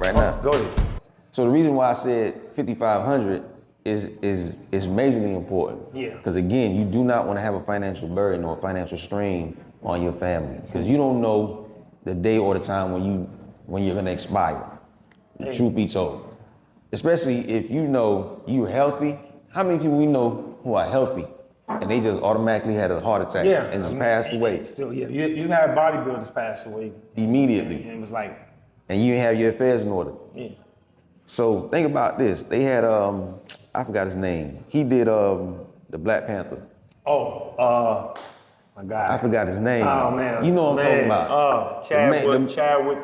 right now. Go ahead. So the reason why I said 5,500 is majorly important. Yeah. Because again, you do not want to have a financial burden or a financial strain on your family, because you don't know the day or the time when you're gonna expire. Truth be told, especially if you know you're healthy. How many people we know who are healthy and they just automatically had a heart attack and just passed away? Still, yeah, you had bodybuilders pass away immediately, and it was like, and you didn't have your affairs in order. yeah. So think about this. They had I forgot his name. He did the Black Panther. Oh, my God. I forgot his name. Oh man. You know what I'm talking about. Chadwick.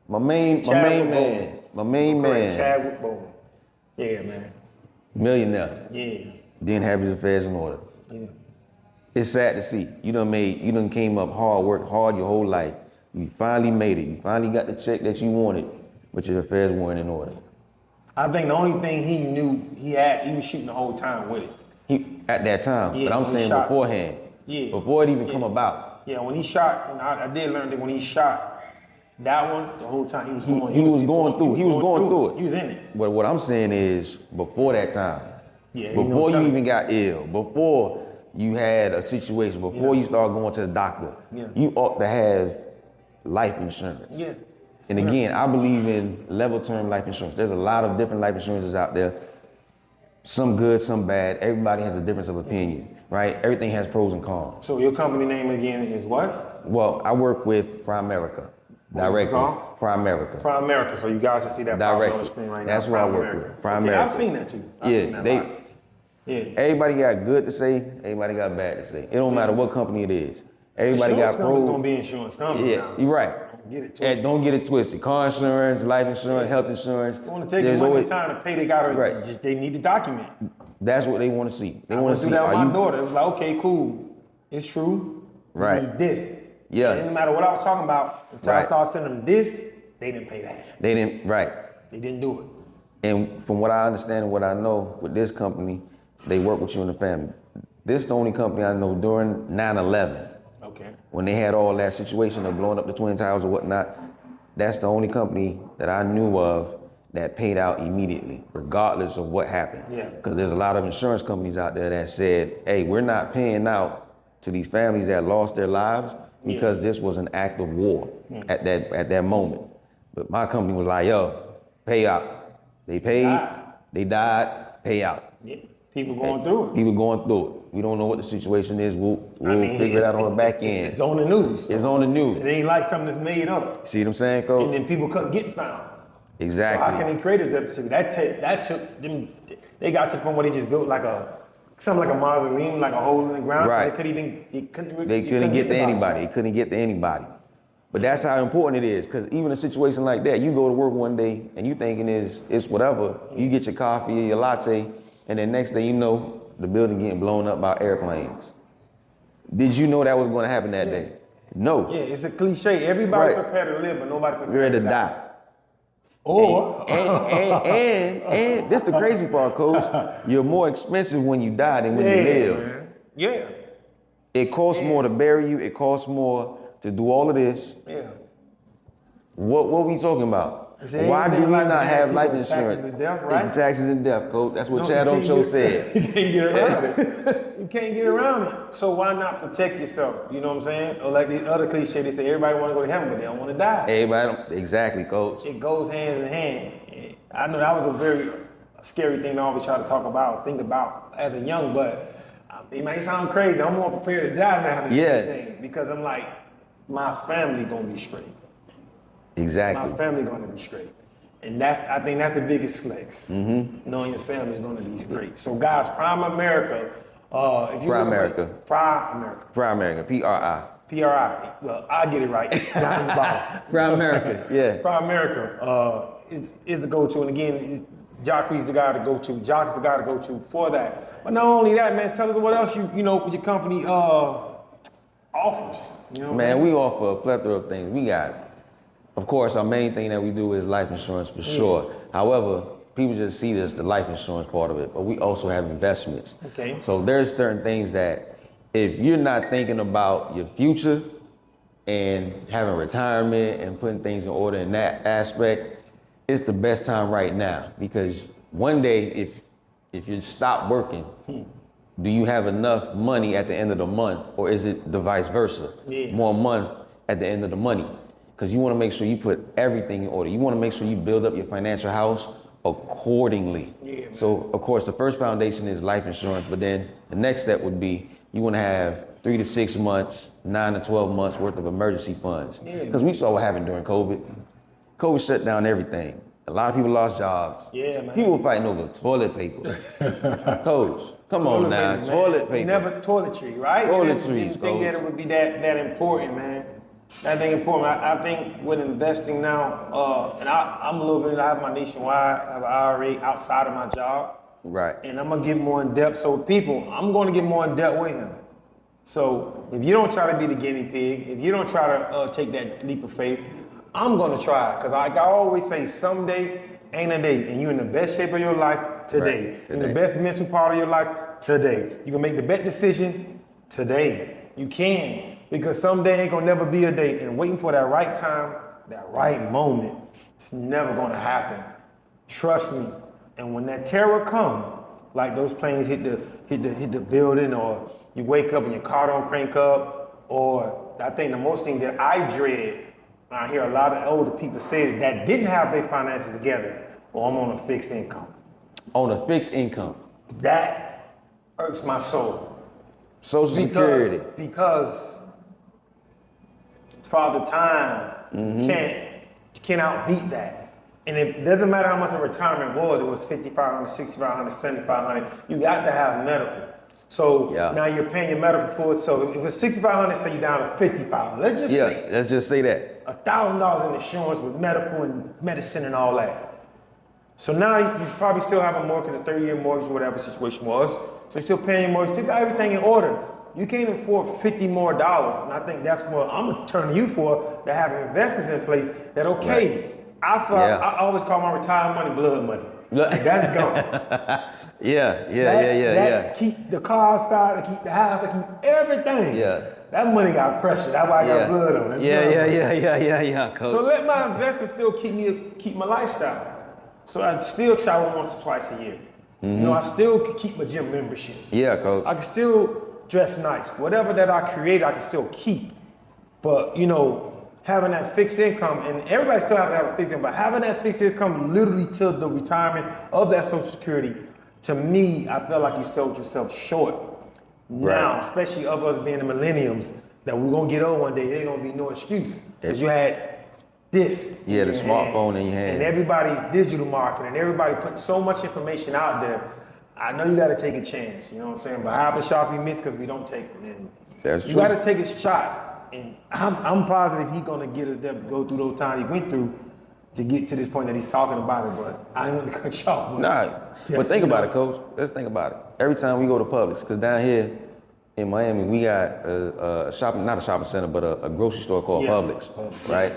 My main man. Chadwick Boseman. Yeah, man. Millionaire. Yeah. Didn't have his affairs in order. Yeah. It's sad to see. You done came up hard, worked hard your whole life. You finally made it. You finally got the check that you wanted, but your affairs weren't in order. I think the only thing he knew he was shooting the whole time with it. At that time, Yeah, but I'm saying beforehand. Yeah. Before it even come about. Yeah, when he shot, and I did learn that when he shot that one, the whole time he was going through it. He was in it. But what I'm saying is, before that time, yeah, before you even got ill, before you had a situation, before you start going to the doctor, you ought to have life insurance. Yeah. And again, I believe in level term life insurance. There's a lot of different life insurances out there. Some good, some bad. Everybody has a difference of opinion, right? Everything has pros and cons. So your company name again is what? Well, I work with Primerica. Directly. Primerica. Primerica. So you guys can see that on the screen right now. That's what I work with. Primerica. Okay, I've seen that too. Everybody got good to say, everybody got bad to say. It don't matter what company it is. Everybody got pros. It's gonna be insurance company. Yeah, now. you're right. Don't get it twisted. Don't get it twisted. Car insurance, life insurance, health insurance. They want to take it time to pay. They gotta they need the document. That's what they want to see. They want to see that with my daughter. It was like, okay, cool. It's true. Right. We need this. Yeah. It didn't matter what I was talking about until I started sending them this. They didn't pay that. They didn't. Right. They didn't do it. And from what I understand and what I know with this company, they work with you and the family. This is the only company I know during 9/11. Okay. When they had all that situation of blowing up the Twin Towers or whatnot, that's the only company that I knew of that paid out immediately, regardless of what happened. Yeah. Because there's a lot of insurance companies out there that said, hey, we're not paying out to these families that lost their lives because this was an act of war at that moment. But my company was like, yo, pay out. They paid, they died, pay out. Yeah. People going through it. People going through it. We don't know what the situation is. We'll figure it out on the back end. It's on the news. It's on the news. It ain't like something that's made up. See what I'm saying, Coach? And then people couldn't get found. Exactly. So how can they create a deficit? That took them. They got to the point where they just built something like a mausoleum, like a hole in the ground. Right. They couldn't get to anybody. They couldn't get to anybody. But that's how important it is, because even a situation like that, you go to work one day and you thinking it's whatever. You get your coffee or your latte, and then next thing you know, the building getting blown up by airplanes. Did you know that was going to happen that day? No. Yeah, it's a cliche. Everybody prepared to live, but nobody prepared to die. Or and this the crazy part, Coach. You're more expensive when you die than when you live. Man. Yeah. It costs more to bury you. It costs more to do all of this. Yeah. What we talking about? Why do we not have life insurance? Taxes and death, right? Taxes and death, Coach. That's what Chad Ocho said. You can't get around it. You can't get around it. So why not protect yourself? You know what I'm saying? Or like the other cliche, they say everybody want to go to heaven, but they don't want to die. Exactly, Coach. It goes hands in hand. I know that was a very scary thing to always try to think about as a young, but it may sound crazy. I'm more prepared to die now than anything, because I'm like, my family gonna be straight. Exactly. My family gonna be straight. And I think that's the biggest flex. Mm-hmm. Knowing your family's gonna be straight. So guys, Primerica, if you Primerica, P-R-I. P-R-I. Well, I get it right. Primerica, yeah. Primerica is the go-to. And again, Jockery's the guy to go to. Jock is the guy to go to for that. But not only that, man, tell us what else your company offers. You know what we offer a plethora of things. We got, of course, our main thing that we do is life insurance for sure. However, people just see this, the life insurance part of it, but we also have investments. Okay. So there's certain things that if you're not thinking about your future and having retirement and putting things in order in that aspect, it's the best time right now because one day if you stop working, do you have enough money at the end of the month, or is it the vice versa? Yeah. More month at the end of the money. Because you want to make sure you put everything in order. You want to make sure you build up your financial house accordingly. Yeah, so of course the first foundation is life insurance, but then the next step would be you want to have 3 to 6 months, 9 to 12 months worth of emergency funds. Because we saw what happened during COVID. COVID shut down everything. A lot of people lost jobs. Yeah, man. People were fighting over toilet paper. Coach, come on now, toilet paper. Never toiletry, right? Toiletries, Didn't think that it would be that important, man. That thing important. I think with investing now, and I'm a little bit, I have my nationwide, I have an IRA outside of my job. Right. And I'm gonna get more in depth. So people, I'm gonna get more in depth with him. So if you don't try to be the guinea pig, if you don't try to take that leap of faith, I'm gonna try. Cause like I always say, someday ain't a day. And you're in the best shape of your life today. Right. You're in the best mental part of your life today. You can make the best decision today. You can. Because someday ain't gonna never be a day. And waiting for that right time, that right moment, it's never gonna happen. Trust me. And when that terror come, like those planes hit the building, or you wake up and your car don't crank up, or I think the most thing that I dread, and I hear a lot of older people say that didn't have their finances together, or I'm on a fixed income. On a fixed income. That irks my soul. Social Security. Because Father Time can't outbeat that. And it doesn't matter how much a retirement was, it was $5,500, $6,500, $7,500, you got to have medical. So now you're paying your medical for it. So if it's $6,500, say you're down to $55,000. Let's just say that. $1,000 in insurance with medical and medicine and all that. So now you probably still have a mortgage, a 30-year mortgage, whatever the situation was. So you're still paying your mortgage, still got everything in order. You can't afford $50 more. And I think that's what I'm gonna turn to you for, to have investors in place that, I always call my retirement money blood money. Like, that's gone. Keep the car outside, to keep the house, to keep everything. Yeah. That money got pressure. That's why I got blood on it. Yeah, coach. So let my investment still keep my lifestyle. So I still travel once or twice a year. You know, I still can keep my gym membership. Yeah, coach. I can still dress nice. Whatever that I create, I can still keep. But you know, having that fixed income, and everybody still have to have a fixed income, but having that fixed income literally till the retirement of that Social Security, to me, I feel like you sold yourself short. Now, especially of us being the millenniums, that we're gonna get old one day, there ain't gonna be no excuse. Because you had this. Yeah, the smartphone in your hand. And everybody's digital marketing, and everybody putting so much information out there. I know you gotta take a chance, you know what I'm saying? But half the shot we miss because we don't take it. And that's true. You gotta take a shot. And I'm positive he's gonna get us there to go through those times he went through to get to this point that he's talking about it. But I ain't gonna cut you off. But think about it, coach. Let's think about it. Every time we go to Publix, because down here in Miami, we got a shopping, not a shopping center, but a grocery store called Publix, right?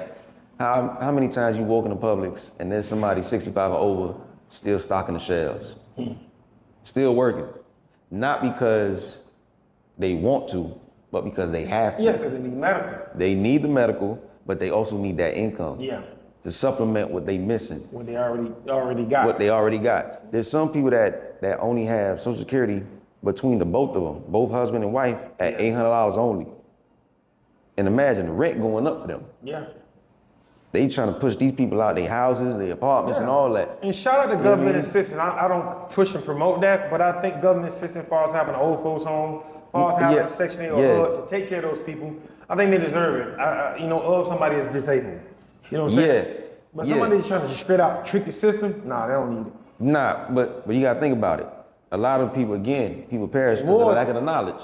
How many times you walk into Publix and there's somebody 65 or over still stocking the shelves? Still working. Not because they want to, but because they have to. Yeah, because they need medical. They need the medical, but they also need that income. Yeah. To supplement what they missing. What they already got. What they already got. There's some people that only have Social Security between the both of them, both husband and wife, at $800 only. And imagine the rent going up for them. Yeah. They trying to push these people out their houses, their apartments, and all that. And shout out to government assistance. I don't push and promote that, but I think government assistance as far as having an old folks home, as far as having a Section 8 or HUD to take care of those people, I think they deserve it. Of somebody is disabled. You know what I'm saying? But somebody that's trying to just straight out trick the system, nah, they don't need it. Nah, but you gotta think about it. A lot of people, people perish because of lack of the knowledge.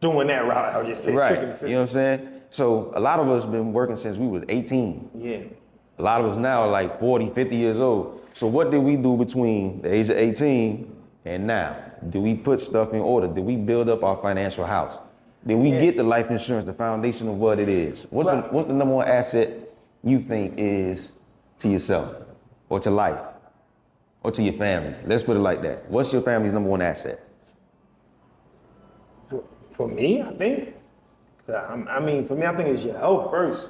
Doing that route, I just said, tricking the system. You know what I'm saying? So a lot of us been working since we was 18. Yeah. A lot of us now are like 40, 50 years old. So what did we do between the age of 18 and now? Do we put stuff in order? Did we build up our financial house? Did we get the life insurance, the foundation of what it is? What's the number one asset you think is to yourself or to life or to your family? Let's put it like that. What's your family's number one asset? For me, I think, for me, I think it's your health first.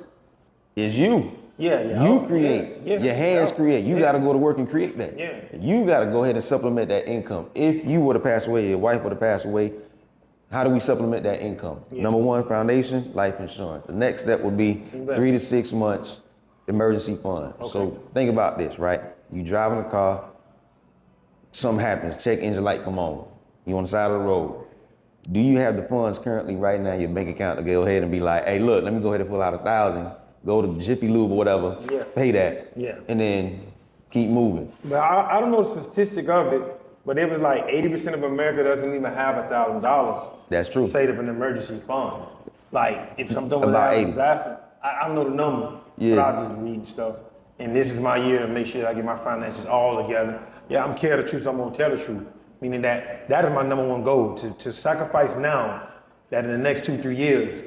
It's you. Yeah. You create. Your hands create. You got to go to work and create that. Yeah. You got to go ahead and supplement that income. If you were to pass away, your wife were to pass away, how do we supplement that income? Yeah. Number one, foundation, life insurance. The next step would be 3 to 6 months emergency fund. Okay. So think about this, right? You driving a car, something happens, check engine light come on. You on the side of the road. Do you have the funds currently right now in your bank account to go ahead and be like, hey, look, let me go ahead and pull out 1,000, go to Jiffy Lube or whatever, pay that, and then keep moving. But I don't know the statistic of it, but it was like 80% of America doesn't even have $1,000. That's true. Saved up an emergency fund. Like if something was About a 80. disaster, I don't know the number, but I'll just read stuff. And this is my year to make sure I get my finances all together. Yeah, I'm care of the truth, so I'm gonna tell the truth. Meaning that is my number one goal, to sacrifice now that in the next 2-3 years,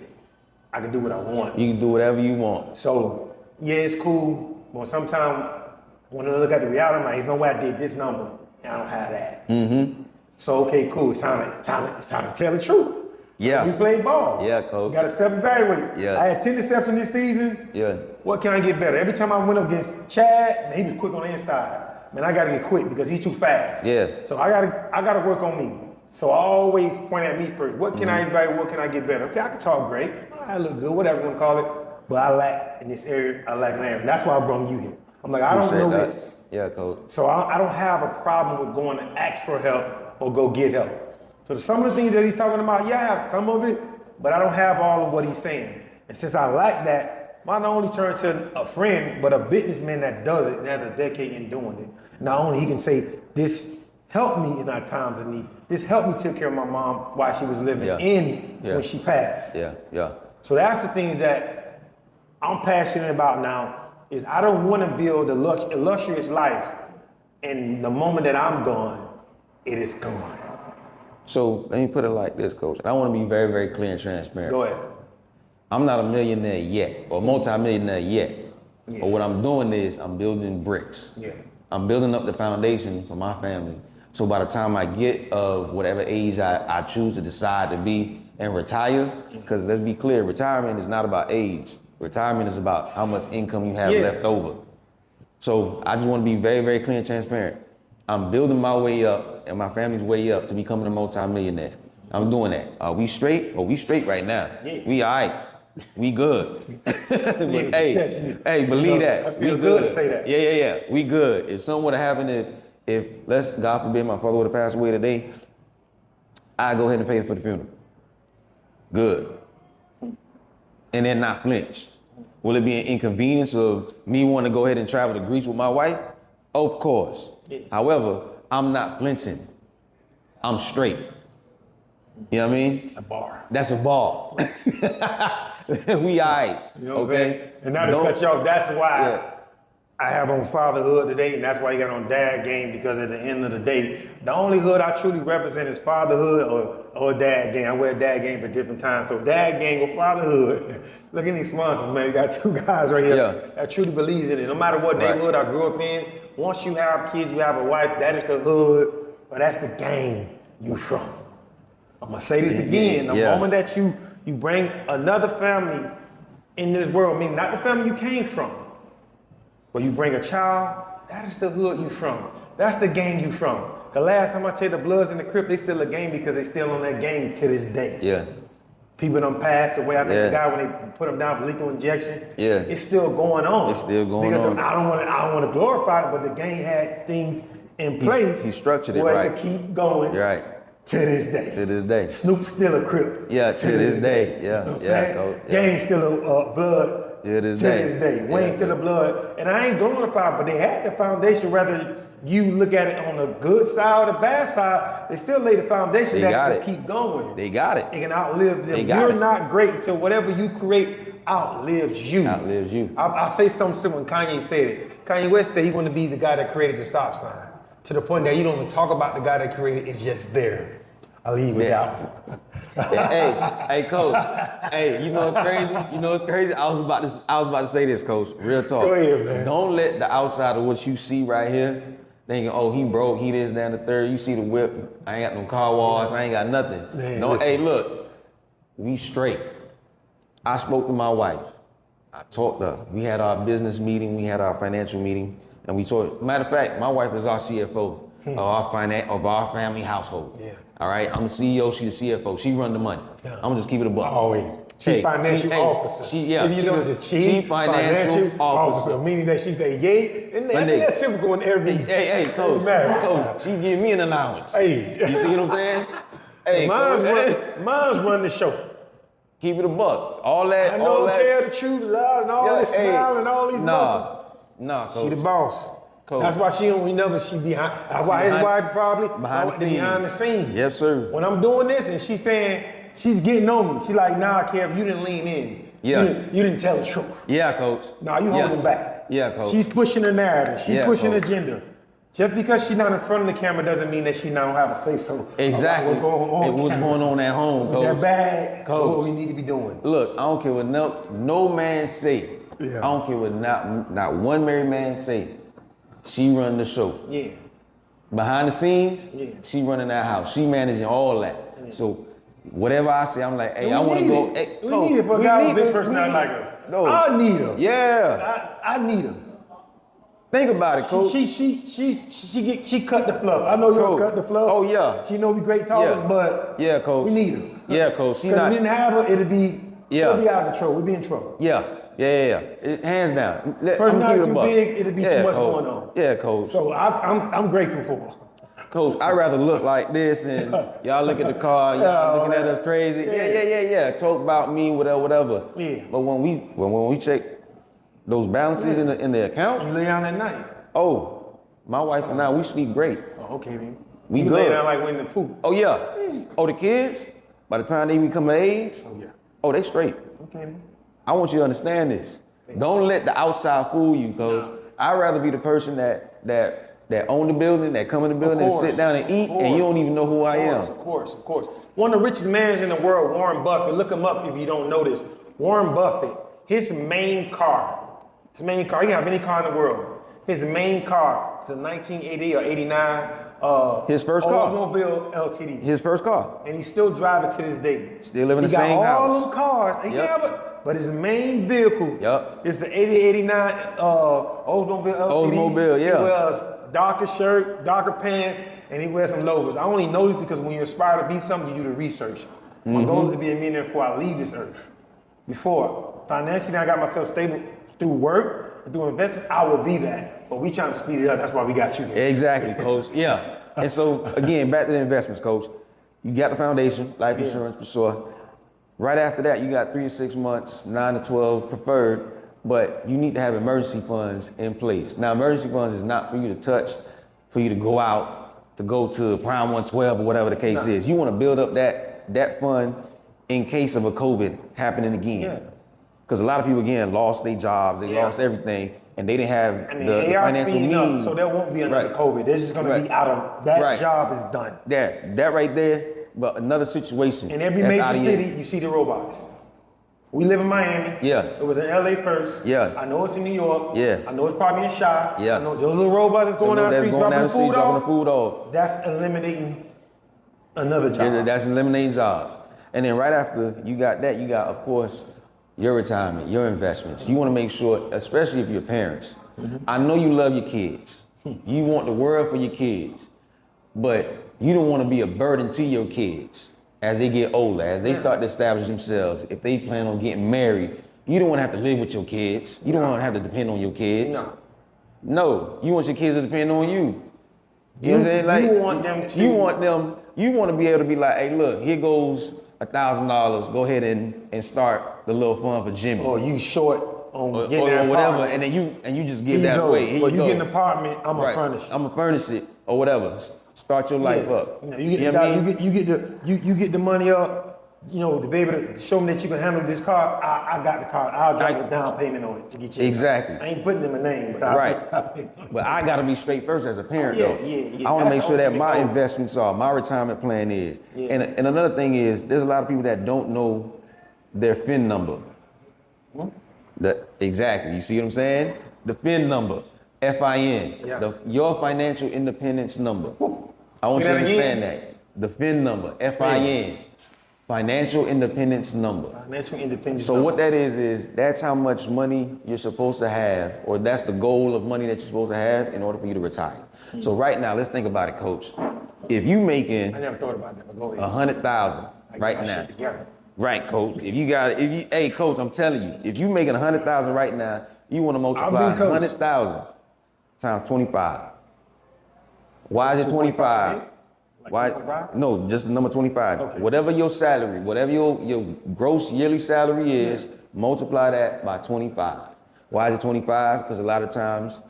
I can do what I want. You can do whatever you want. So yeah, it's cool, but sometimes when I look at the reality, I'm like, there's no way I did this number and I don't have that. So okay, cool, it's time to tell the truth. Yeah. We played ball. Yeah, coach. Got to self-evaluate. Yeah. I had 10 interceptions this season. Yeah. What can I get better? Every time I went up against Chad, man, he was quick on the inside. Man, I gotta get quick because he's too fast. Yeah. So I gotta work on me. So I always point at me first. What can I evaluate? What can I get better? Okay, I can talk great. I look good, whatever you want to call it. But I lack in this area. I lack in area. That's why I brought you here. I'm like, I don't know this. Yeah, coach. So I don't have a problem with going to ask for help or go get help. So some of the things that he's talking about, yeah, I have some of it, but I don't have all of what he's saying. And since I lack that, I not only turn to a friend, but a businessman that does it and has a decade in doing it. Not only he can say, this helped me in our times of need. This helped me take care of my mom while she was living when she passed. Yeah. So that's the things that I'm passionate about now, is I don't want to build a luxurious life, and the moment that I'm gone, it is gone. So let me put it like this, coach. I want to be very, very clear and transparent. Go ahead. I'm not a millionaire yet, or multi-millionaire yet. But what I'm doing is I'm building bricks. I'm building up the foundation for my family. So by the time I get of whatever age I choose to decide to be and retire, because let's be clear, retirement is not about age. Retirement is about how much income you have left over. So I just want to be very, very clear and transparent. I'm building my way up and my family's way up to becoming a multi-millionaire. I'm doing that. Are we straight? We straight right now. We all right. We good. But, hey, believe that. We good. To say that. Yeah. We good. If something would have happened, if let's God forbid my father would have passed away today, I go ahead and pay for the funeral. Good. And then not flinch. Will it be an inconvenience of me wanting to go ahead and travel to Greece with my wife? Of course. However, I'm not flinching. I'm straight. You know what I mean? It's a bar. That's a bar. We all right. You know what I'm saying? And not to cut you off, that's why I have on fatherhood today, and that's why you got on dad game, because at the end of the day, the only hood I truly represent is fatherhood or dad game. I wear dad game at different times. So dad game or fatherhood. Look at these sponsors, man. We got two guys right here that truly believes in it. No matter what neighborhood I grew up in, once you have kids, you have a wife, that is the hood, or that's the game you from. I'm gonna say this again. The moment that you bring another family in this world, meaning not the family you came from, but you bring a child, that is the hood you from. That's the gang you from. The last time I checked, the Bloods and the Crips, they still a gang because they still on that gang to this day. Yeah. People done passed away. I think the guy, when they put him down for lethal injection, Yeah. it's still going on. It's still going on. I don't want to glorify it, but the gang had things in place. He structured it where right. it could keep going. You're right. To this day. To this day. Snoop's still a Crip. Yeah, to this day. Yeah. You know what I'm Yeah. saying? Gang still a Blood. To this day. Wayne still a Blood. And I ain't glorified, but they had the foundation, whether you look at it on the good side or the bad side, they still laid the foundation that can keep going. They got it. It can outlive them. You're not great until whatever you create outlives you. Outlives you. I'll say something similar when Kanye said it. Kanye West said he wanted to be the guy that created the stop sign. To the point that you don't even talk about the guy that created it, it's just there. I'll leave it out. Hey, coach. Hey, you know what's crazy? I was about to say this, coach. Real talk. Go ahead, man. Don't let the outside of what you see right here, thinking, oh, he broke, he this, that, and the third. You see the whip. I ain't got no car wash. I ain't got nothing. Man, Hey, look, we straight. I spoke to my wife. I talked to her. We had our business meeting, we had our financial meeting, and we talked. Matter of fact, my wife is our CFO of our family household. Yeah. All right, I'm the CEO, she's the CFO. She run the money. Yeah. I'm gonna just keep it a buck. Always. She's financial officer. She's the chief financial officer, meaning that she's a yay, and that's typical in every. Hey, coach, she give me an allowance. Hey, you see what I'm saying? Hey, mine's run the show. Keep it a buck. All that. I know, tell the truth, love, and all this smile and all these muscles. Nah, coach. She the boss. Coach. That's why she behind. That's why his wife probably behind the scenes. Yes, sir. When I'm doing this and she's saying she's getting on me, she's like, nah, Kev, you didn't lean in. Yeah. You didn't tell the truth. Yeah, coach. Nah, you holding back. Yeah, coach. She's pushing the narrative. She's pushing the coach. agenda. Just because she's not in front of the camera doesn't mean that she don't have a say so. Exactly. What's going on at home, coach? That bag, coach. what we need to be doing. Look, I don't care what no man say. Yeah. I don't care what not one married man say. She run the show. Yeah. Behind the scenes, Yeah. she running that house. She managing all that. Yeah. So whatever I say, I'm like, hey, I want to go. Hey, we need it for a guy with a big personality like us. No. I need her. Yeah. I need her. Think about it, coach. She cut the fluff. I know you don't cut the fluff. Oh yeah. She know we great talkers, but coach. we need her. Yeah, coach. Because if we didn't have her, it'd be out of control. We'd be in trouble. Yeah. Hands down. Personality too big, it'd be too much coach. going on. Yeah, coach. So I'm grateful for her. Coach, I'd rather look like this and y'all look at the car, y'all looking at us crazy. Yeah. Talk about me, whatever. Yeah. But when we check those balances in the account, you lay down at night. Oh, my wife and I, we sleep great. Oh, okay then. We you good. lay down like when the poop. Oh yeah. Oh, the kids, by the time they become of age, they straight. Okay then. I want you to understand this. Don't let the outside fool you, coach. I'd rather be the person that own the building, that come in the building and sit down and eat, and you don't even know who I am. Of course. One of the richest men in the world, Warren Buffett. Look him up if you don't know this. Warren Buffett, his main car, he can have any car in the world. His main car is a 1980 or 89 his first car. Oldsmobile LTD. His first car. And he's still driving to this day. Still living in the same house. He got all them cars. But his main vehicle is the 89 Oldsmobile LTD. Oldsmobile, yeah. He wears darker shirt, darker pants, and he wears some loafers. I only know this because when you aspire to be something, you do the research. My goal is to be a millionaire before I leave this earth. Before. Financially, I got myself stable through work and through investment, I will be that. But we trying to speed it up. That's why we got you here. Exactly, coach. Yeah. And so, again, back to the investments, coach. You got the foundation, life insurance for sure. Right after that, you got 3 to 6 months, 9 to 12 preferred, but you need to have emergency funds in place. Now, emergency funds is not for you to touch, for you to go out, to go to Prime 112 or whatever the case is. You want to build up that fund in case of a COVID happening again. Yeah. Because a lot of people, again, lost their jobs, they lost everything, and they didn't have the financial means. So there won't be another COVID. They're just going to be out of, that job is done. That right there, but another situation. In every major city, you see the robots. We live in Miami. Yeah. It was in LA first. Yeah. I know it's in New York. Yeah. I know it's probably in Chi. Yeah. I know those little robots that's going down the street dropping the food off. That's eliminating another job. Yeah, that's eliminating jobs. And then right after you got that, you got, of course, your retirement, your investments. You want to make sure, especially if you're parents. I know you love your kids. You want the world for your kids, but you don't want to be a burden to your kids as they get older, as they start to establish themselves. If they plan on getting married, you don't want to have to live with your kids. You don't want to have to depend on your kids. No, you want your kids to depend on you. You know what I'm saying? Like, you want them to. You want to be able to be like, hey, look, here goes $1,000. Go ahead and start the little fund for Jimmy. Or you short on getting or that whatever, apartment. and then you just give that away. Here you go. get an apartment, I'm gonna furnish it. I'm gonna furnish it or whatever. Start your life up. You get the money up. You know, to be able to show me that you can handle this car. I got the car. I'll drop the down payment on it to get you. Exactly. I ain't putting them a name, but I'll But I gotta be straight first as a parent, though. Yeah. I want to make sure that my investments are, my retirement plan is. And another thing is, there's a lot of people that don't know their FIN number. Exactly. You see what I'm saying? The FIN number, FIN, your financial independence number. I want you to understand that. The FIN number, FIN. Financial independence number. Financial independence. So what that is that's how much money you're supposed to have, or that's the goal of money that you're supposed to have in order for you to retire. So right now, let's think about it, Coach. If you making I never thought about that, but go ahead. 100,000 right now, right, Coach? Hey, Coach, I'm telling you, if you making 100,000 right now, you want to multiply 100,000 times 25. Why is it 25? Why? 25? No, just the number 25. Okay. Whatever your salary, whatever your gross yearly salary is, multiply that by 25. Why is it 25? Because a lot of times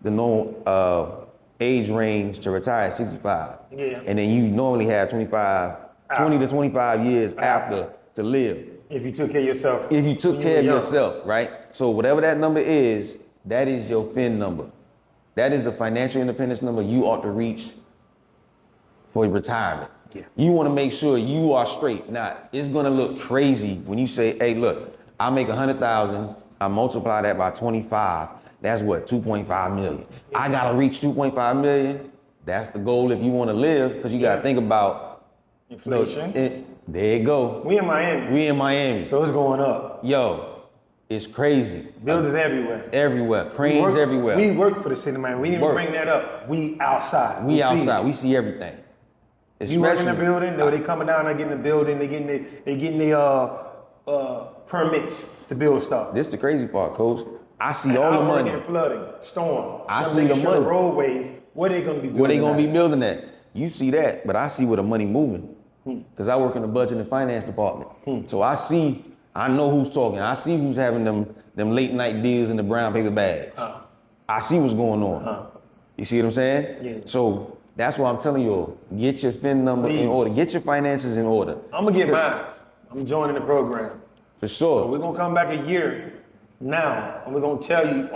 the normal age range to retire is 65. Yeah. And then you normally have 20 to 25 years after to live. If you took care of yourself. If you took care of yourself, right? So whatever that number is, that is your FIN number. That is the financial independence number you ought to reach for retirement. Yeah. You want to make sure you are straight. Now, it's going to look crazy when you say, hey, look, I make 100,000, I multiply that by 25. That's what, 2.5 million. Yeah. I got to reach 2.5 million. That's the goal if you want to live, because you got to think about inflation. There you go. We in Miami. So it's going up. Yo, it's crazy. Buildings everywhere. Everywhere. Cranes everywhere. We work for the city of Miami. We didn't even bring that up. We outside. We outside. We see everything. You work in the building, they coming down, they getting the building, they getting the permits to build stuff. This the crazy part, Coach. I see all the money. Flooding, storm. I see the money. Roadways, where they gonna be building? Where they gonna be building at? You see that, but I see where the money moving. Because I work in the budget and finance department. So I know who's talking. I see who's having them late night deals in the brown paper bags. I see what's going on. You see what I'm saying? Yeah. So that's why I'm telling you, get your FIN number in order. Get your finances in order. I'm gonna get mine. I'm joining the program. For sure. So we're gonna come back a year now, and we're gonna tell you,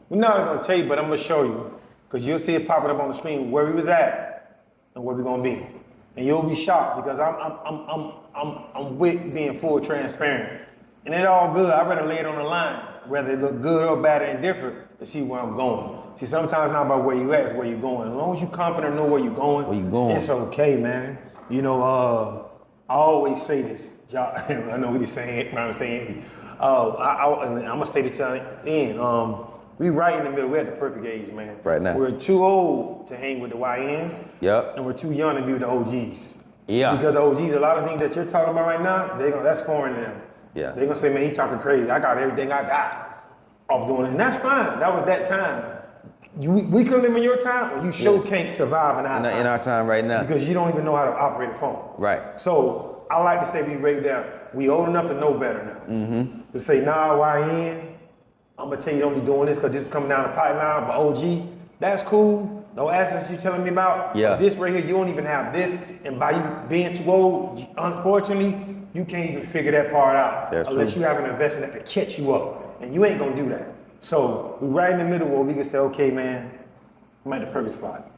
we're not gonna tell you, but I'm gonna show you, because you'll see it popping up on the screen where we was at and where we're gonna be. And you'll be shocked, because I'm with being full transparent. And it's all good. I'd rather lay it on the line, whether it look good or bad or indifferent, to see where I'm going. See, sometimes it's not about where you at, it's where you're going. As long as you're confident, know where you're going, it's okay, man. You know, I always say this, I know we just saying it, but I'm saying I'm gonna say this to the end. We right in the middle. We're at the perfect age, man. Right now. We're too old to hang with the YNs. Yep. And we're too young to be with the OGs. Yeah. Because the OGs, a lot of things that you're talking about right now, that's foreign to them. Yeah. They're gonna say, man, he talking crazy. I got everything I got off doing it. And that's fine. That was that time. We couldn't live in your time, or you sure can't survive in our time. In our time right now. Because you don't even know how to operate a phone. Right. So I like to say we right there. We old enough to know better now. To say, nah, YN, I'm gonna tell you don't be doing this because this is coming down the pipe now, but OG, that's cool. No assets you telling me about. Yeah. This right here, you don't even have this. And by you being too old, unfortunately, you can't even figure that part out. That's unless true. you have an investment that can catch you up. And you ain't gonna do that. So we're right in the middle where we can say, okay, man, I'm at the perfect spot.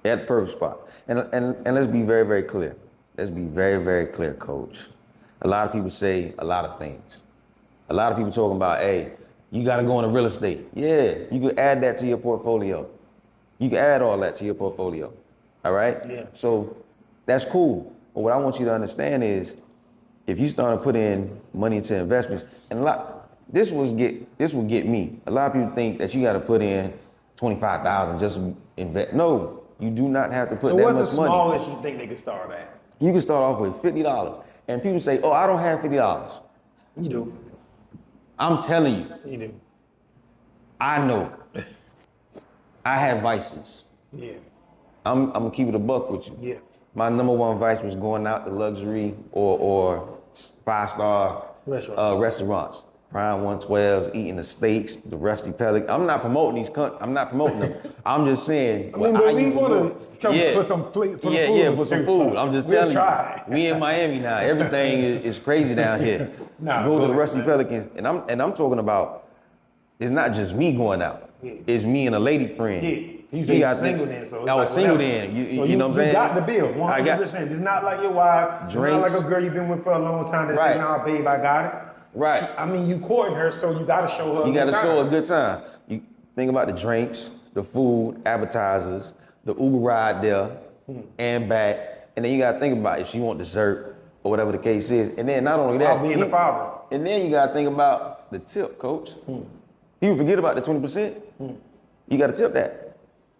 At the perfect spot. And let's be very, very clear. Let's be very, very clear, Coach. A lot of people say a lot of things. A lot of people talking about, hey, you gotta go into real estate. Yeah, you can add that to your portfolio. You can add all that to your portfolio. All right? Yeah. So that's cool. But what I want you to understand is, if you start to put in money into investments, and this will get me. A lot of people think that you got to put in $25,000 just to invest. No, you do not have to put that much money. So what's the smallest you think they can start at? You can start off with $50. And people say, oh, I don't have $50. You do. I'm telling you. You do. I know. I have vices. Yeah. I'm gonna keep it a buck with you. Yeah. My number one vice was going out to luxury or 5-star restaurants. Prime 112s, eating the steaks, the Rusty Pelican. I'm not promoting I'm not promoting them. I'm just saying. I mean, but we want to put some food. Put some food. I'm just telling you. We in Miami now. Everything is crazy down here. Go to the Rusty Pelicans, and I'm talking about. It's not just me going out. Yeah. It's me and a lady friend. Yeah. You single then, so I was single then. You know what I'm saying? You got the bill, 100%. It's not like your wife. It's not like a girl you've been with for a long time that say, nah, babe, I got it. Right. I mean, you courting her, so you gotta show her. You gotta show her a good time. You think about the drinks, the food, appetizers, the Uber ride there and back, and then you gotta think about if she want dessert, or whatever the case is. And then not only that, being the father. And then you gotta think about the tip, coach. People forget about the 20%. You gotta tip that.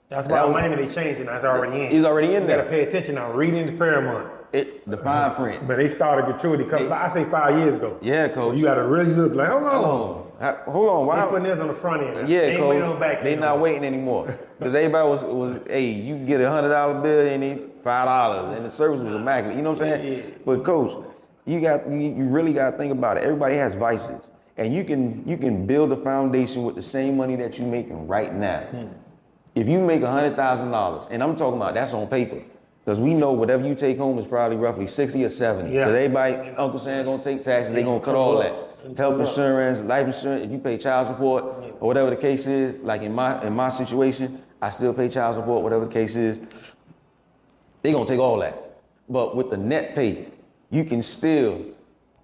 That's why Miami they changed it. That's already in. It's already in you there. You gotta pay attention now. Reading this paramount. The fine print. But they started gratuity I say 5 years ago. Yeah, coach. You gotta really look like, hold on. Why? They putting this on the front end. Yeah, they ain't coach. waiting on the back end. They not waiting anymore. Because everybody was, hey, you can get $100 bill and it $5, and the service was immaculate. You know what I'm saying? Yeah. But coach, you really got to think about it. Everybody has vices, and you can build a foundation with the same money that you're making right now. If you make $100,000, and I'm talking about that's on paper, because we know whatever you take home is probably roughly 60 or 70. Because everybody, Uncle Sam gonna take taxes, they gonna cut all that. Health insurance, life insurance, if you pay child support or whatever the case is, like in my situation, I still pay child support, whatever the case is, they gonna take all that. But with the net pay, you can still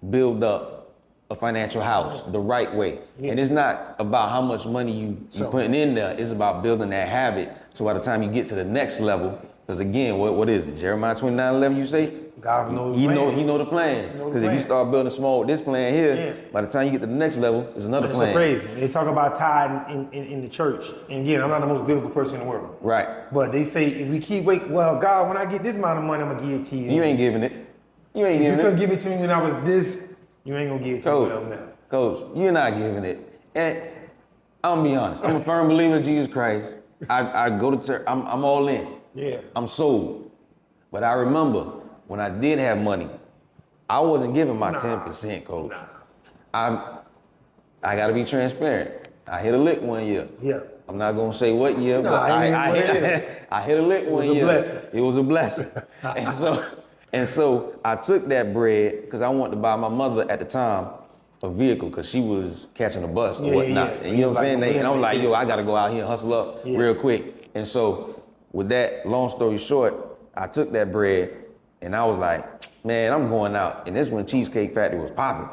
build up a financial house the right way. And it's not about how much money you putting in there, it's about building that habit. So by the time you get to the next level, because again, what is it? Jeremiah 29:11, you say? God knows He know the plans. Because if you start building small with this plan here, by the time you get to the next level, there's another plan. It's crazy. They talk about tithing in the church. And again, I'm not the most biblical person in the world. Right. But they say if we keep waiting, well, God, when I get this amount of money, I'm gonna give it to you. You ain't giving it. You ain't If giving you it. couldn't give it to me when I was this, you ain't gonna give it to me when I'm now. Coach, you're not giving it. And I'm gonna be honest, I'm a firm believer in Jesus Christ. I go to church, I'm all in. Yeah. I'm sold. But I remember when I did have money, I wasn't giving my 10%, coach. I gotta be transparent. I hit a lick one year. Yeah. I'm not gonna say what year, but I hit a lick one year. It was a blessing. And so I took that bread because I wanted to buy my mother at the time a vehicle because she was catching a bus or whatnot. So and you know what I'm saying? And I'm like, yo, I gotta go out here and hustle up real quick. And so with that, long story short, I took that bread and I was like, man, I'm going out. And this when Cheesecake Factory was popping.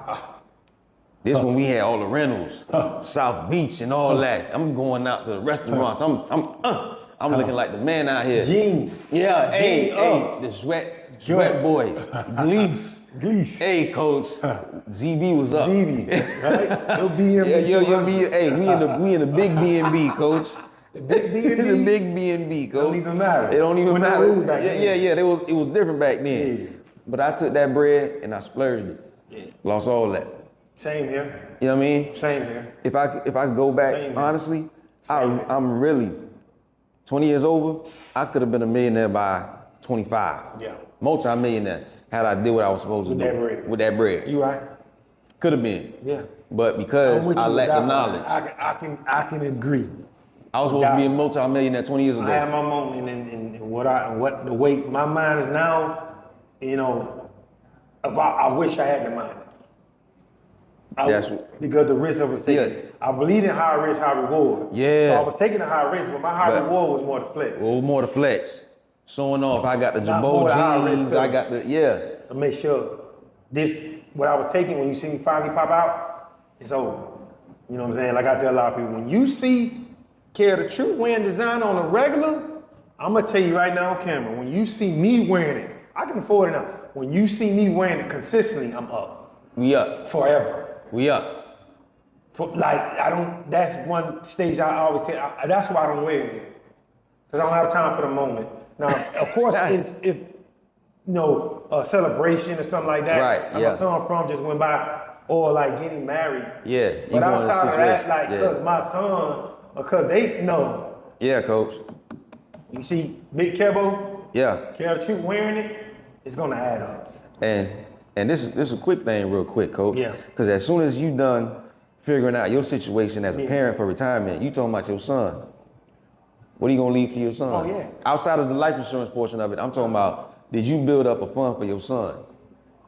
This when we had all the rentals, South Beach and all that. I'm going out to the restaurants. I'm looking like the man out here. Gene. Yeah, hey, the sweat boys. Gleese. Hey, coach. ZB was up. ZB, right? Yo, BNB. Hey, we in the big B&B, coach. The big B&B? The big B&B, coach. Don't even matter. It don't even When matter. Yeah. It was different back then. Yeah. But I took that bread and I splurged it. Yeah. Lost all that. Same here. You know what I mean? Same here. If I go back, honestly, I'm really 20 years over. I could have been a millionaire by 25. Yeah. Multi-millionaire had I did what I was supposed to do with that bread. You right. Could have been. Yeah. But because I lacked the knowledge. I can agree. I was supposed to be a multi-millionaire 20 years ago. I had my moment in what the way my mind is now, you know, I wish I had the mind. Because the risk I was taking. Yeah. I believed in high risk, high reward. Yeah. So I was taking a high risk, but my high reward was more the flex. It was more the flex. Showing off, I got the Not more Jabot the jeans, high I got the, To make sure what I was taking, when you see me finally pop out, it's over. You know what I'm saying? Like I tell a lot of people, when you see Care the Truth wearing design on a regular, I'm gonna tell you right now on camera, when you see me wearing it, I can afford it now. When you see me wearing it consistently, I'm up. We up. Forever. We up. That's one stage I always say, that's why I don't wear it. Because I don't have time for the moment. Now, of course, if a celebration or something like that, right, my son prom just went by, or like getting married. Yeah. But outside of that, because my son, because they know. Yeah, coach. You see Big Kebo, Care the Truth wearing it, it's gonna add up. And this is a quick thing, real quick, coach. Yeah. Because as soon as you done figuring out your situation as a parent for retirement, you talking about your son. What are you gonna leave for your son? Oh yeah. Outside of the life insurance portion of it, I'm talking about, did you build up a fund for your son?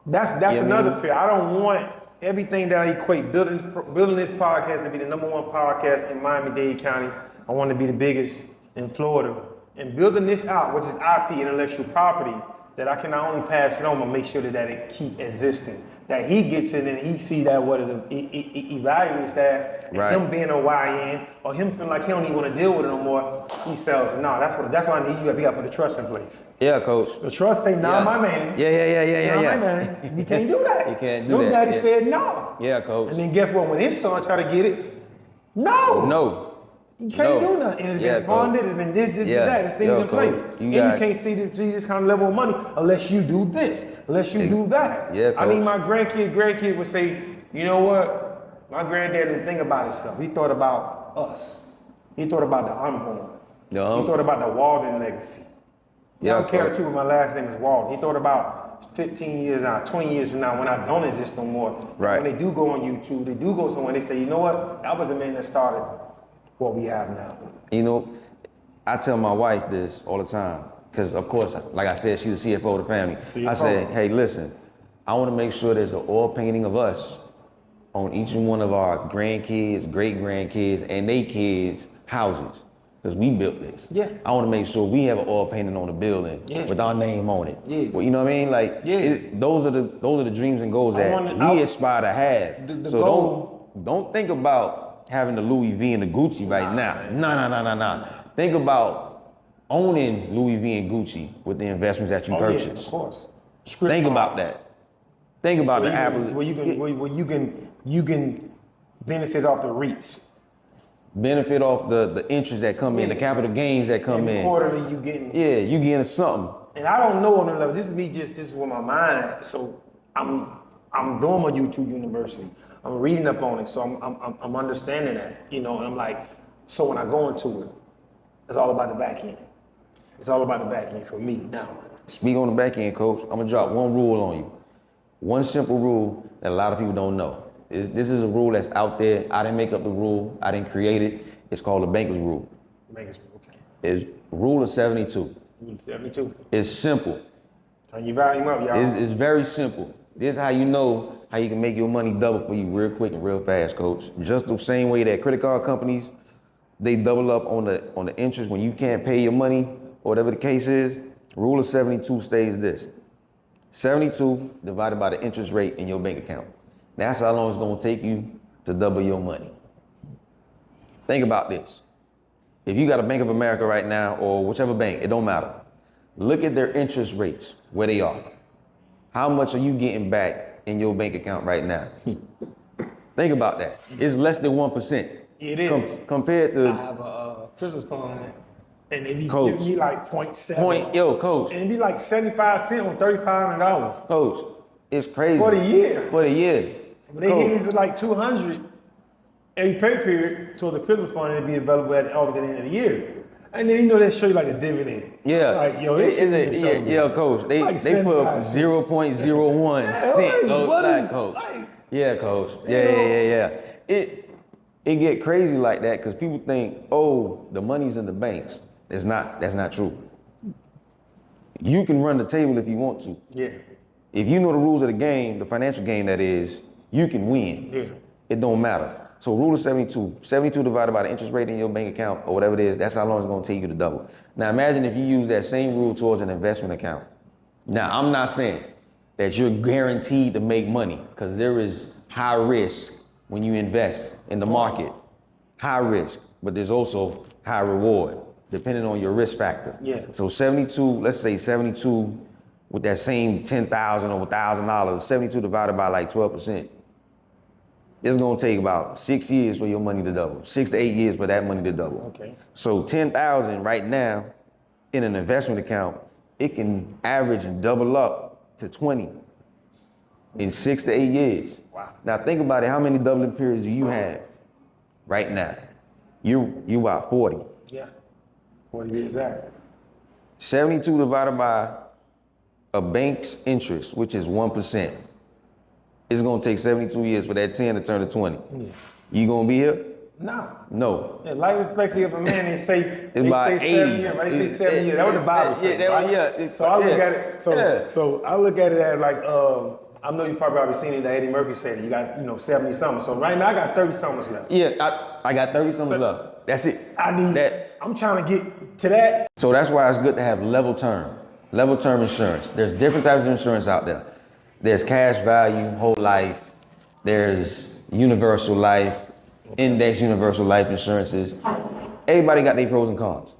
That's another fear. I don't want everything that I equate building this podcast to be the #1 podcast in Miami-Dade County. I want to be the biggest in Florida. And building this out, which is IP, intellectual property, that I can not only pass it on, but make sure that it keep existing. That he gets it and he see that what it evaluates as, and Right. him being a YN, or him feeling like he don't even want to deal with it no more, he sells it. No, that's why I need you to put the trust in place. Yeah, coach. The trust say, nah, Yeah. my man. Yeah. Nah, my man. You can't do that. You can't do Your that. daddy Yeah. said no. Yeah, coach. And then guess what? When his son try to get it, no. No. You can't No. do nothing. And it's Yeah, been funded, it's been this, Yeah. that. There's things Yo, in coach, place. you And got- you can't see this kind of level of money unless you do this, unless you do that. Yeah, I mean, coach. my grandkid would say, you know what? My granddad didn't think about himself. He thought about us. He thought about the unborn. Yeah. He thought about the Walden legacy. Yeah, I don't care coach. too, but my last name is Walden. He thought about 15 years now, 20 years from now, when I don't exist no more. Right. When they do go on YouTube, they do go somewhere, they say, you know what? That was the man that started what we have now. You know, I tell my wife this all the time, because of course, like I said, she's the CFO of the family. CFO. I say, hey, listen, I want to make sure there's an oil painting of us on each one of our grandkids, great grandkids, and they kids' houses, because we built this. Yeah. I want to make sure we have an oil painting on the building with our name on it. Yeah. Well, you know what I mean? Like, Yeah. those are the dreams and goals that we aspire to have. The So goal- don't think about having the Louis V and the Gucci right now. Nah. Think about owning Louis V and Gucci with the investments that you Yeah, purchase. of course. Think about that. Think about the Apple. Where you can benefit off the REITs. Benefit off the interest that come in, the capital gains that come in. Quarterly, you getting. Yeah, you getting something. And I don't know on the level. This is me. This is where my mind at. So I'm doing my YouTube University. I'm reading up on it. So I'm understanding that. You know, and I'm like, so when I go into it, it's all about the back end. It's all about the back end for me now. Speak on the back end, coach. I'm gonna drop one rule on you. One simple rule that a lot of people don't know. This is a rule that's out there. I didn't make up the rule. I didn't create it. It's called the banker's rule. Okay. It's rule of 72. 72. It's simple. Turn your volume up, y'all. It's very simple. This is how you know how you can make your money double for you real quick and real fast, coach. Just the same way that credit card companies, they double up on the interest when you can't pay your money or whatever the case is. Rule of 72 stays this. 72 divided by the interest rate in your bank account. That's how long it's gonna take you to double your money. Think about this. If you got a Bank of America right now or whichever bank, it don't matter. Look at their interest rates, where they are. How much are you getting back in your bank account right now? Think about that. It's less than 1%. It is. Compared I to have a Christmas fund, and they be Coach. giving me like 0.7. coach, And it be like 75 cents on $3,500 coach, it's crazy. for the year. For the year. But they give me like 200 every pay period towards the Christmas fund, and it be available at the end of the year. And then they show you like the dividend. Yeah. Like, yo, this shit yeah, coach. They like they put up 75 0.01 cent, coach. what Like, is- coach. like, Yeah, coach. Yeah. It get crazy like that because people think, oh, the money's in the banks. That's not true. You can run the table if you want to. Yeah. If you know the rules of the game, the financial game that is, you can win. Yeah. It don't matter. So rule of 72. 72 divided by the interest rate in your bank account or whatever it is, that's how long it's gonna take you to double. Now imagine if you use that same rule towards an investment account. Now I'm not saying that you're guaranteed to make money because there is high risk when you invest in the market. High risk, but there's also high reward depending on your risk factor. Yeah. So 72, let's say 72 with that same $10,000 or $1,000, 72 divided by like 12%. It's gonna take about 6 years for your money to double. 6 to 8 years for that money to double. Okay. So 10,000 right now in an investment account, it can average and double up to 20 in 6 to 8 years. Wow. Now think about it, how many doubling periods do you have right now? You about 40. Yeah. 40 years out. 72 divided by a bank's interest, which is 1%. It's gonna take 72 years for that 10 to turn to 20. Yeah. You gonna be here? Nah. No. Yeah, life expectancy of a man, they say about 7 80. years, right? They say 7 years. That was the Bible says, right? So I look at it. So I look at it as like, I know you probably already seen it that Eddie Murphy said it. You guys, 70 something. So right now I got 30 something left. Yeah, I got 30 something left. That's it. I need that. I'm trying to get to that. So that's why it's good to have level term. Level term insurance. There's different types of insurance out there. There's cash value, whole life. There's universal life, index universal life insurances. Everybody got their pros and cons.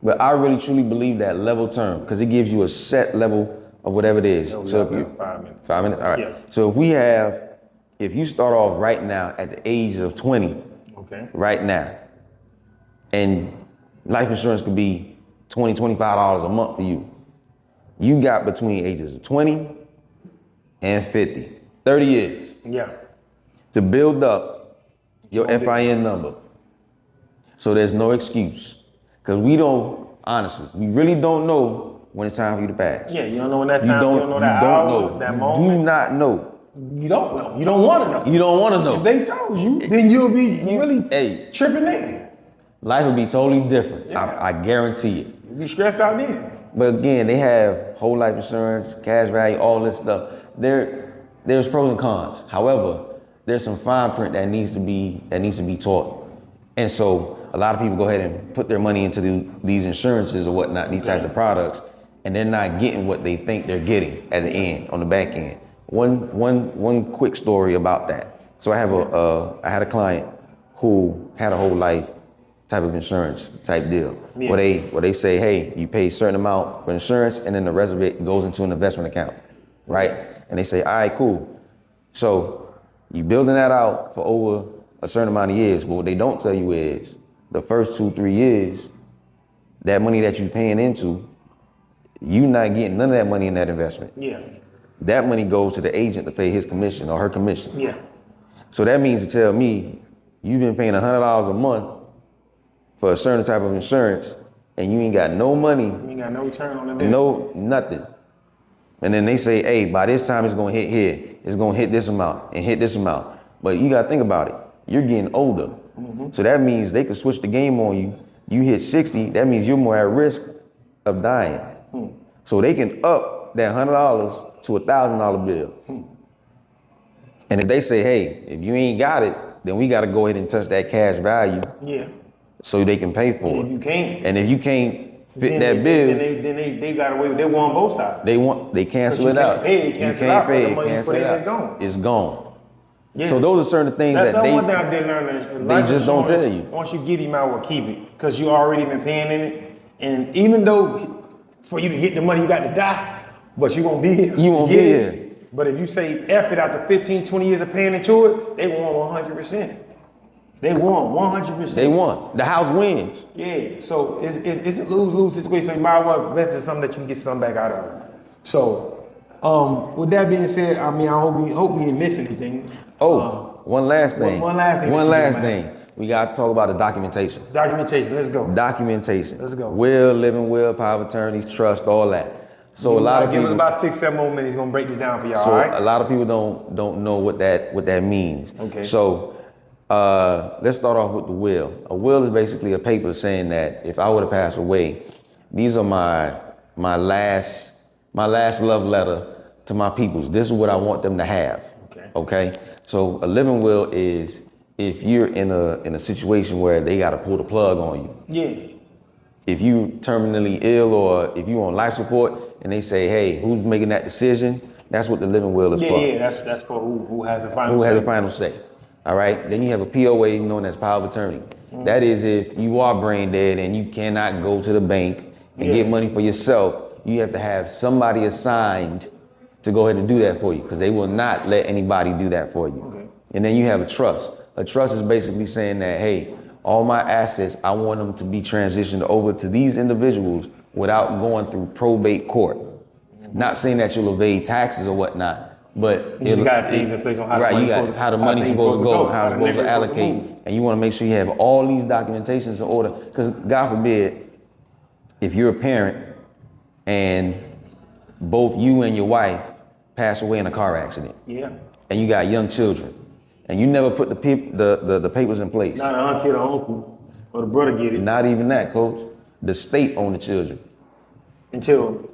But I really truly believe that level term, because it gives you a set level of whatever it is. So if you 5 minutes. 5 minutes? All right. Yeah. So if you start off right now at the age of 20, Okay. right now, and life insurance could be $20, $25 a month for you. You got between ages of 20 and 50, 30 years Yeah. to build up your FIN number. So there's no excuse. Because we really don't know when it's time for you to pass. Yeah, you don't know when that time, you don't know that hour, that moment. You do not know. You don't know. You don't want to know. You don't want to know. If they told you, then you'll be really tripping in. Life would be totally different. Yeah. I guarantee it. You'll be stressed out then. But again, they have whole life insurance, cash value, all this stuff. There's pros and cons. However, there's some fine print that needs to be taught. And so a lot of people go ahead and put their money into these insurances or whatnot, these types of products, and they're not getting what they think they're getting at the end, on the back end. One quick story about that. So I had a client who had a whole life type of insurance type deal, where they say, hey, you pay a certain amount for insurance, and then the rest of it goes into an investment account, right? And they say, all right, cool. So you building that out for over a certain amount of years, but what they don't tell you is the first 2-3 years, that money that you're paying into, you're not getting none of that money in that investment. Yeah. That money goes to the agent to pay his commission or her commission. Yeah. So that means to tell me you've been paying $100 a month for a certain type of insurance and you ain't got no money. You ain't got no return on that. No, nothing. And then they say, hey, by this time it's gonna hit here. It's gonna hit this amount and hit this amount. But you gotta think about it. You're getting older. Mm-hmm. So that means they could switch the game on you. You hit 60, that means you're more at risk of dying. So they can up that $100 to $1,000 bill. And if they say, hey, if you ain't got it, then we gotta go ahead and touch that cash value. Yeah. So they can pay for it. If you can't. And if you can't fit that bill, then they got away. They want both sides. they cancel it out. You can't pay, cancel it out. It's gone. It's gone. Yeah. So those are certain things that that's they one thing I did learn is they just don't tell you. Once you get him out, will keep it because you already been paying in it. And even though for you to get the money, you got to die, but you won't be here. You won't be here. But if you say F it after 15, 20 years of paying into it, they want 100%. They want 100%. They won. The house wins. Yeah. So it's a lose-lose situation. So you might well invest in something that you can get something back out of. So with that being said, I mean, I hope we didn't miss anything. One last thing. One last thing. One last thing. We got to talk about the documentation. Documentation. Let's go. Documentation. Let's go. Will, living will, power of attorneys, trust, all that. So a lot of people give us about 6-7 more minutes. Gonna break this down for y'all. So all right? a lot of people don't know what that means. Okay. So let's start off with the will. A will is basically a paper saying that if I were to pass away, these are my last love letter to my peoples. This is what I want them to have. Okay. So a living will is if you're in a situation where they got to pull the plug on you. Yeah. If you terminally ill or if you on life support and they say, hey, who's making that decision? That's what the living will is for. Yeah, that's for who has the final say. Who has the final say. All right. Then you have a POA known as power of attorney. Mm-hmm. That is if you are brain dead and you cannot go to the bank and get money for yourself, you have to have somebody assigned to go ahead and do that for you because they will not let anybody do that for you. Okay. And then you have a trust. A trust is basically saying that, hey, all my assets, I want them to be transitioned over to these individuals without going through probate court. Mm-hmm. Not saying that you'll evade taxes or whatnot, but you just got things in place on how the money's supposed to go, how it's supposed to allocate, and you want to make sure you have all these documentations in order. Because God forbid, if you're a parent and both you and your wife pass away in a car accident, and you got young children, and you never put the papers in place. Not the auntie or the uncle or the brother get it. Not even that, coach. The state own the children. Until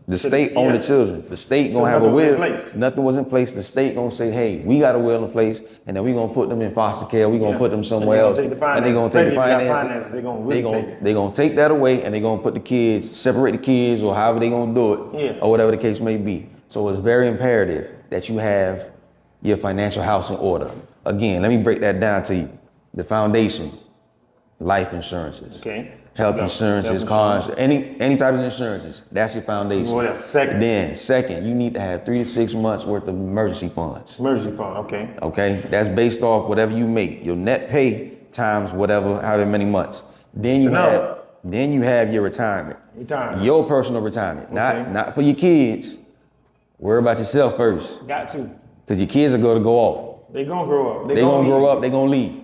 The state owned the children. The state gonna have a will. Nothing was in place. The state gonna say, hey, we got a will in place, and then we gonna put them in foster care. We gonna put them somewhere else, and they gonna take the finances. They gonna take that away, and they gonna put the kids, separate the kids, or however they gonna do it, or whatever the case may be. So it's very imperative that you have your financial house in order. Again, let me break that down to you. The foundation, life insurances. Okay. Health insurances, car insurance, any type of insurances. That's your foundation. What else? Second, you need to have 3 to 6 months worth of emergency funds. Emergency fund, okay. Okay, that's based off whatever you make, your net pay times whatever, however many months. Then you have your retirement. Your personal retirement, not for your kids. Worry about yourself first. Got to. Because your kids are going to go off. They're going to grow up. They're going to grow up. They're going to leave.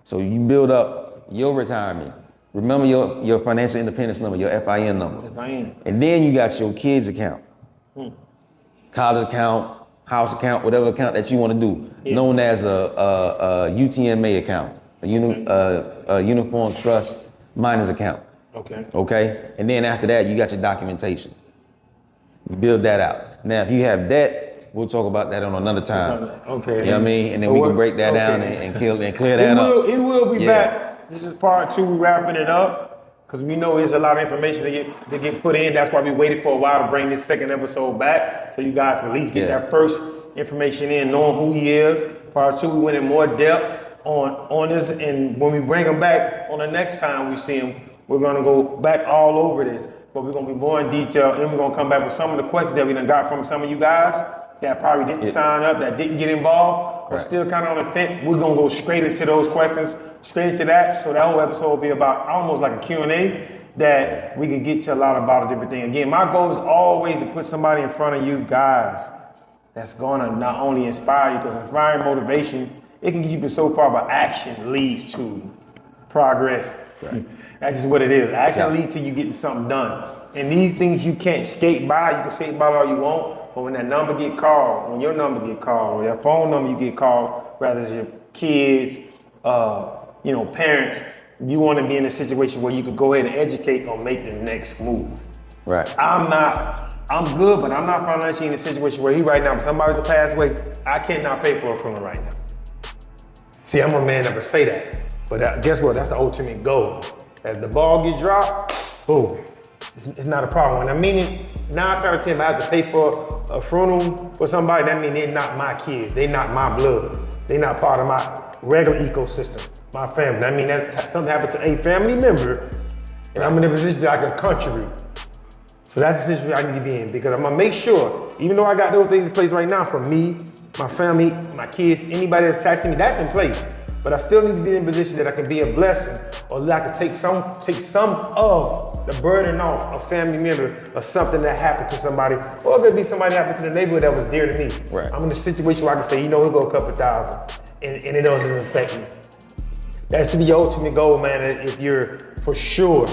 So you build up your retirement. Remember your financial independence number, your FIN number. FIN. And then you got your kids account. College account, house account, whatever account that you want to do. Known as a UTMA account, a Uniform Trust Minors account. Okay? And then after that, you got your documentation. You build that out. Now, if you have debt, we'll talk about that on another time. Okay. You know what I mean? And then we can break that down and clear that up. It will be back. This is part 2, we're wrapping it up, because we know there's a lot of information to get put in. That's why we waited for a while to bring this second episode back, so you guys can at least get that first information in, knowing who he is. Part 2, we went in more depth on this, and when we bring him back on the next time we see him, we're gonna go back all over this, but we're gonna be more in detail, and we're gonna come back with some of the questions that we done got from some of you guys that probably didn't sign up, that didn't get involved, or still kind of on the fence. We're gonna go straight into those questions, straight into that. So that whole episode will be about almost like a Q&A that we can get to a lot about different things. Again, my goal is always to put somebody in front of you guys that's gonna not only inspire you, because inspiring motivation, it can get you so far, but action leads to progress. That's just what it is. Action leads to you getting something done. And these things you can't skate by. You can skate by all you want, but when that number get called, when your number get called, or your phone number you get called, whether it's your kids, parents, you want to be in a situation where you could go ahead and educate or make the next move. Right. I'm good, but I'm not financially in a situation where right now, if somebody's to pass away, I cannot pay for a funeral right now. See, I'm a man that would say that, but guess what? That's the ultimate goal. As the ball get dropped, boom, it's not a problem. And I mean it, 9 times out of 10, if I have to pay for a funeral for somebody, that means they're not my kids, they're not my blood, they're not part of my regular ecosystem, my family. I mean, that's something happened to a family member, and I'm in a position that I can contribute. So that's the situation I need to be in, because I'm gonna make sure, even though I got those things in place right now for me, my family, my kids, anybody that's attached to me, that's in place. But I still need to be in a position that I can be a blessing, or that I can take some of the burden off a family member or something that happened to somebody, or it could be somebody that happened to the neighborhood that was dear to me. Right. I'm in a situation where I can say, it'll go a couple thousand, and it doesn't affect me. That's to be your ultimate goal, man, if you're for sure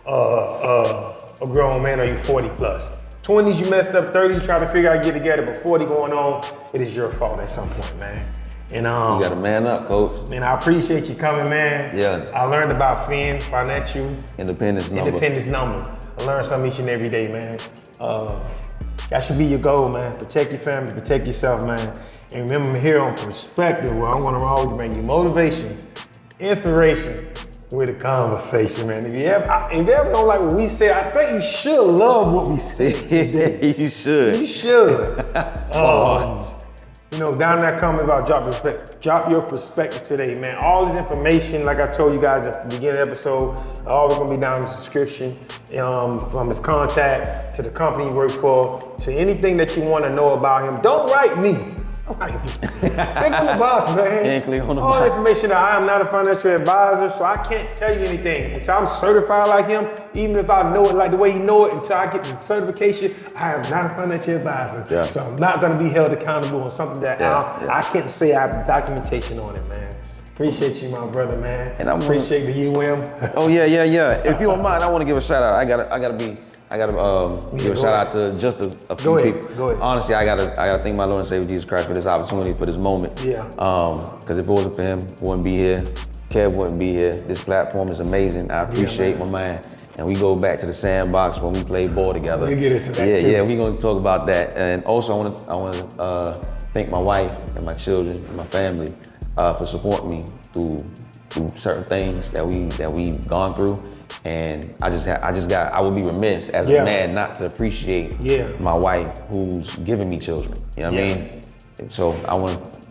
a grown man, or you 40 plus. 20s, you messed up. 30s, try to figure out get together, but 40 going on, it is your fault at some point, man. And you gotta man up, coach. Man, I appreciate you coming, man. Yeah. I learned about financial independence number. I learned something each and every day, man. That should be your goal, man. Protect your family, protect yourself, man. And remember, I'm here on Perspective, where I want to always bring you motivation, inspiration, with a conversation, man. If you ever don't like what we say, I think you should love what we say today. You should. You should. Down there comment about drop your perspective today, man. All this information, like I told you guys at the beginning of the episode, always gonna be down in the description, from his contact to the company he works for, to anything that you want to know about him. Don't write me. Click on the box, man. All the information that I am not a financial advisor, so I can't tell you anything. Until I'm certified like him, even if I know it like the way he know it, until I get the certification, I am not a financial advisor. Yeah. So I'm not gonna be held accountable on something that I can't say I have documentation on it, man. Appreciate you, my brother, man. And I appreciate the UM. Oh yeah. If you don't mind, I want to give a shout out. I gotta give a shout out to just a few people. Go ahead. Honestly, I gotta thank my Lord and Savior Jesus Christ for this opportunity, for this moment. Yeah. Because if it wasn't for him, I wouldn't be here. Kev wouldn't be here. This platform is amazing. I appreciate my man and we go back to the sandbox when we played ball together. We'll get into that yeah, too. Yeah, we're gonna talk about that. And also I wanna thank my wife and my children and my family for supporting me through certain things that we've gone through. And I would be remiss as a man not to appreciate my wife who's giving me children. You know what I mean? So I want to